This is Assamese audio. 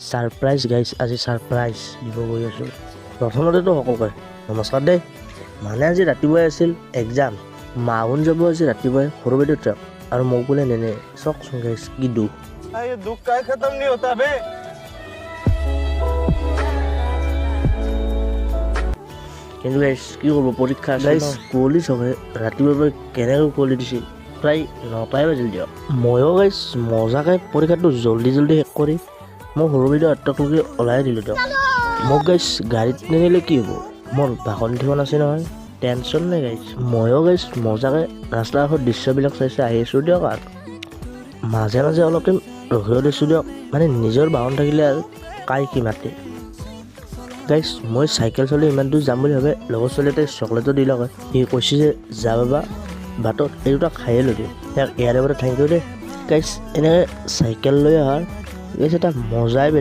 ছাৰপ্ৰাইজ গাইছ, আজি ছাৰপ্ৰাইজ দিব গৈ আছোঁ। প্ৰথমতেতো সকলোকে নমস্কাৰ দেই। মানে আজি ৰাতিপুৱাই আছিল এক্সাম, মাহুন যাব আজি ৰাতিপুৱাই সৰু বাইদেউ ট্ৰাক আৰু মোক বোলে নেনে। চাওকচোন গাইছ কি দুখ। ये दुख का खत्म नहीं होता बे। কিন্তু গাইছ কি কৰিব, পৰীক্ষা গাইছ কুঁৱলী চবে ৰাতিপুৱাৰ কেনেকৈ কুঁৱলী দিছে, প্ৰায় 9টাই বাজিল দিয়ক। ময়ো গাইছ মজাকৈ পৰীক্ষাটো জল্দি শেষ কৰি মই সৰু বাইদেউ আত্মকলৈকে ওলাই দিলোঁ দিয়ক। মোক গাইছ গাড়ীত নিনিলে কি হ'ব, মোৰ ভাষণ দিখন আছে নহয়, টেনশ্যন নাই গাইছ। ময়ো গাইছ মজাকৈ ৰাস্তাৰ কাষৰ দৃশ্যবিলাক চাই আহি আছোঁ দিয়ক। আৰু মাজে মাজে অলপ টাইম ৰখিও দিছোঁ দিয়ক, মানে নিজৰ বাহন থাকিলে আৰু কাই কি মাতে। গাইছ মই চাইকেল চলাই ইমান দূৰ যাম বুলি ভাবে লগৰ ছোৱালী এটাই চকলেটো দি লগায়। সি কৈছে যে যা বাবা বাটত এই দুটা খায়ে লৈ দিওঁ, ইয়াক ইয়াৰে পৰা থেংক ইউ দেই। গাইছ এনেকৈ চাইকেল লৈ অহাৰ গাইছ এটা মজাই